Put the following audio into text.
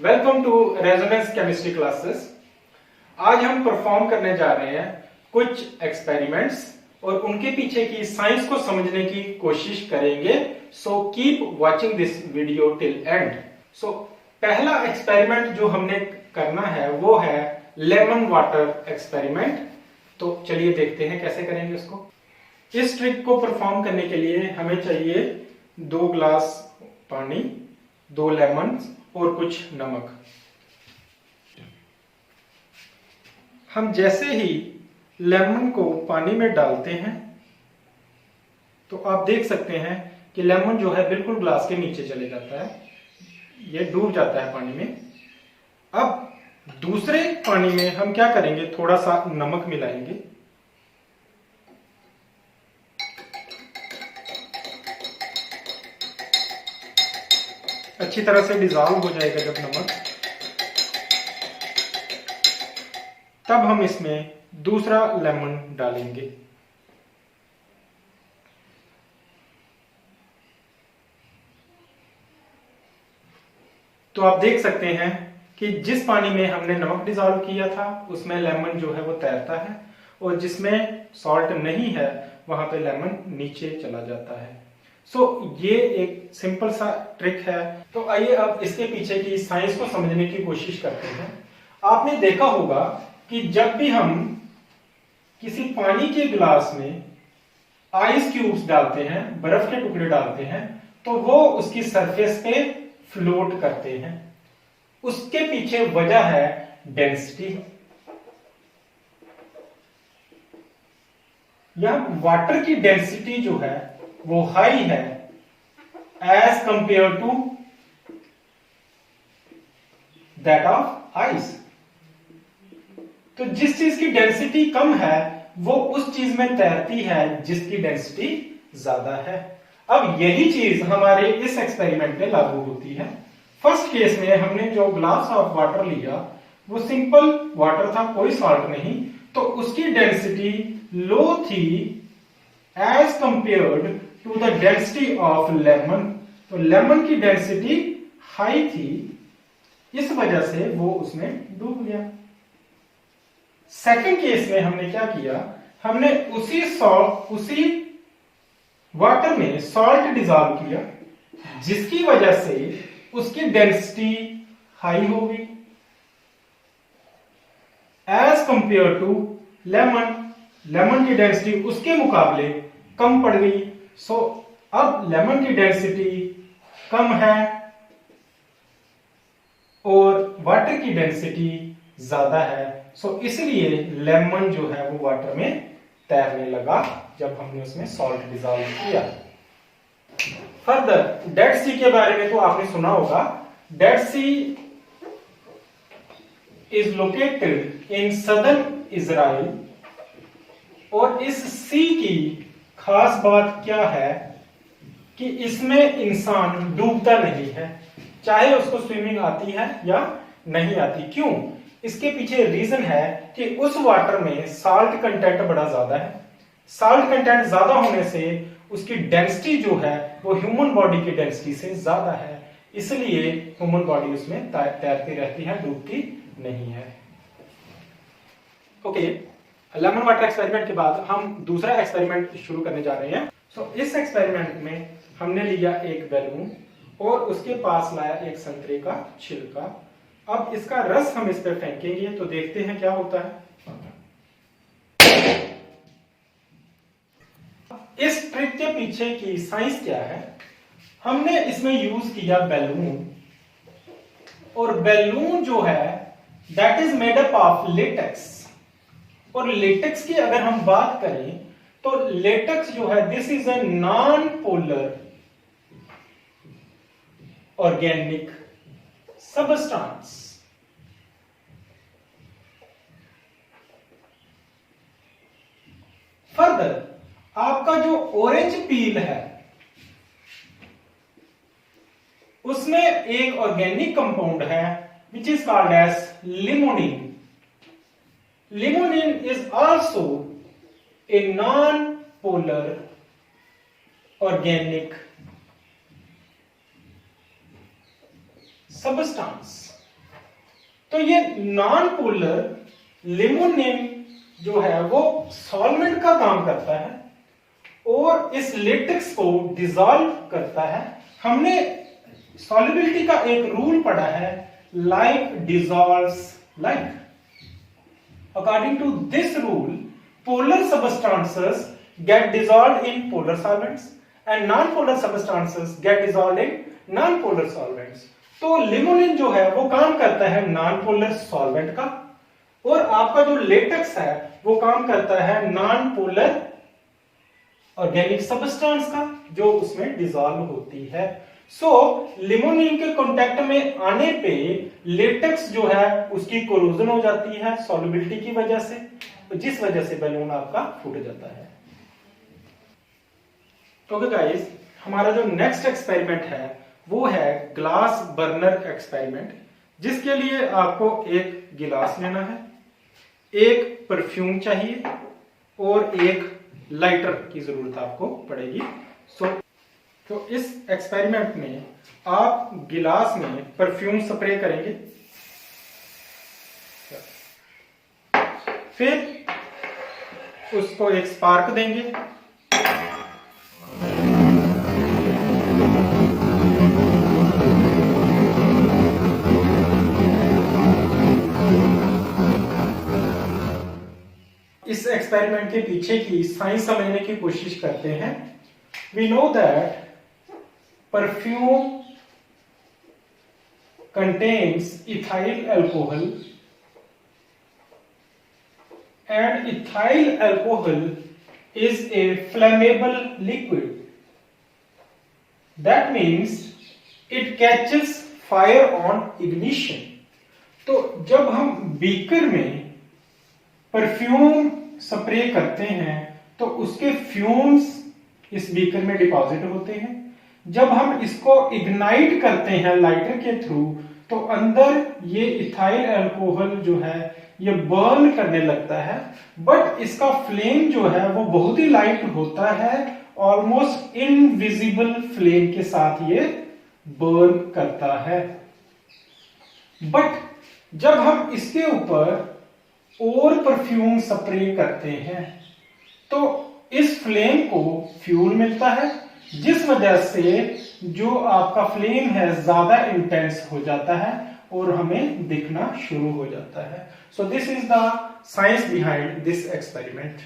Welcome to resonance chemistry classes. आज हम perform करने जा रहे हैं कुछ एक्सपेरिमेंट्स और उनके पीछे की साइंस को समझने की कोशिश करेंगे। So keep watching this video till end. So पहला एक्सपेरिमेंट जो हमने करना है वो है लेमन वाटर एक्सपेरिमेंट। तो चलिए देखते हैं कैसे करेंगे उसको। इस ट्रिक को परफॉर्म करने के लिए हमें चाहिए 2 ग्लास पानी, 2 लेमन और कुछ नमक। हम जैसे ही लेमन को पानी में डालते हैं तो आप देख सकते हैं कि लेमन जो है बिल्कुल ग्लास के नीचे चले जाता है, ये डूब जाता है पानी में। अब दूसरे पानी में हम क्या करेंगे, थोड़ा सा नमक मिलाएंगे। अच्छी तरह से डिजॉल्व हो जाएगा जब नमक, तब हम इसमें दूसरा लेमन डालेंगे। तो आप देख सकते हैं कि जिस पानी में हमने नमक डिजॉल्व किया था उसमें लेमन जो है वो तैरता है और जिसमें सॉल्ट नहीं है वहां पे लेमन नीचे चला जाता है। ये एक सिंपल सा ट्रिक है। तो आइए अब इसके पीछे की साइंस को समझने की कोशिश करते हैं। आपने देखा होगा कि जब भी हम किसी पानी के गिलास में आइस क्यूब्स डालते हैं, बर्फ के टुकड़े डालते हैं, तो वो उसकी सरफेस पे फ्लोट करते हैं। उसके पीछे वजह है डेंसिटी। यहां वाटर की डेंसिटी जो है वो हाई है as compare to that of ice. तो जिस चीज की डेंसिटी कम है वो उस चीज में तैरती है जिसकी डेंसिटी ज्यादा है। अब यही चीज हमारे इस एक्सपेरिमेंट में लागू होती है। फर्स्ट केस में हमने जो ग्लास ऑफ वाटर लिया वो सिंपल वाटर था, कोई सॉल्ट नहीं, तो उसकी डेंसिटी लो थी as compared to the density of lemon. तो लेमन की डेंसिटी हाई थी, इस वजह से वो उसमें डूब गया। सेकंड केस में हमने क्या किया, हमने उसी वाटर में सॉल्ट डिजॉल्व किया जिसकी वजह से उसकी डेंसिटी हाई हो गई as compare to lemon. Lemon की डेंसिटी उसके मुकाबले कम पड़ गई। अब लेमन की डेंसिटी कम है और वाटर की डेंसिटी ज्यादा है। इसलिए लेमन जो है वो वाटर में तैरने लगा जब हमने उसमें सॉल्ट डिजॉल्व किया। फर्दर डेड सी के बारे में तो आपने सुना होगा। Dead sea is located in southern Israel और इस सी की खास बात क्या है कि इसमें इंसान डूबता नहीं है, चाहे उसको स्विमिंग आती है या नहीं आती। क्यों? इसके पीछे रीजन है कि उस वाटर में साल्ट कंटेंट बड़ा ज्यादा है। साल्ट कंटेंट ज्यादा होने से उसकी डेंसिटी जो है वो ह्यूमन बॉडी की डेंसिटी से ज्यादा है, इसलिए ह्यूमन बॉडी उसमें तैरती रहती है, डूबती नहीं है। ओके, लेमन वाटर एक्सपेरिमेंट के बाद हम दूसरा एक्सपेरिमेंट शुरू करने जा रहे हैं। इस एक्सपेरिमेंट में हमने लिया एक बैलून और उसके पास लाया एक संतरे का छिलका। अब इसका रस हम इस पर फेंकेंगे तो देखते हैं क्या होता है। इस ट्रिक के पीछे की साइंस क्या है, हमने इसमें यूज किया बैलून, और बैलून जो है that is made up of latex. और लेटेक्स की अगर हम बात करें तो लेटेक्स जो है this is a non polar organic substance. Further आपका जो ऑरेंज पील है उसमें एक ऑर्गेनिक कंपाउंड है which is called as limonene. Limonene is also a non polar organic substance। तो ये नॉन पोलर लिमोनिन जो है वो सॉल्वेंट का काम करता है और इस लेटेक्स को डिसॉल्व करता है। हमने सॉल्युबिलिटी का एक रूल पढ़ा है, like dissolves like. According to this rule, polar substances get dissolved in polar solvents and non-polar substances get dissolved in non-polar solvents. तो लिमोनिन जो है वो काम करता है नॉन-पोलर सॉल्वेंट का और आपका जो लेटेक्स है वो काम करता है नॉन-पोलर ऑर्गेनिक सब्सटेंस का जो उसमें डिसॉल्व होती है। सो लिमोनिन के कांटेक्ट में आने पे लेटेक्स जो है उसकी कोरोजन हो जाती है सॉल्युबिलिटी की वजह से, जिस वजह से बैलून आपका फूट जाता है। ओके गाइस, हमारा जो नेक्स्ट एक्सपेरिमेंट है वो है ग्लास बर्नर एक्सपेरिमेंट, जिसके लिए आपको एक गिलास लेना है, एक परफ्यूम चाहिए और एक लाइटर की जरूरत आपको पड़ेगी। तो इस एक्सपेरिमेंट में आप गिलास में परफ्यूम स्प्रे करेंगे, फिर उसको एक स्पार्क देंगे, इस एक्सपेरिमेंट के पीछे की साइंस समझने की कोशिश करते हैं। We know that perfume contains ethyl alcohol and ethyl alcohol is a flammable liquid. That means it catches fire on ignition. तो जब हम बीकर में परफ्यूम स्प्रे करते हैं तो उसके फ्यूम्स इस बीकर में डिपॉजिट होते हैं। जब हम इसको इग्नाइट करते हैं लाइटर के थ्रू तो अंदर ये इथाइल अल्कोहल जो है ये बर्न करने लगता है, बट इसका फ्लेम जो है वो बहुत ही लाइट होता है, ऑलमोस्ट इनविजिबल फ्लेम के साथ ये बर्न करता है। बट जब हम इसके ऊपर और परफ्यूम स्प्रे करते हैं तो इस फ्लेम को फ्यूल मिलता है, जिस वजह से जो आपका फ्लेम है ज्यादा इंटेंस हो जाता है और हमें दिखना शुरू हो जाता है। So this is the science behind this experiment.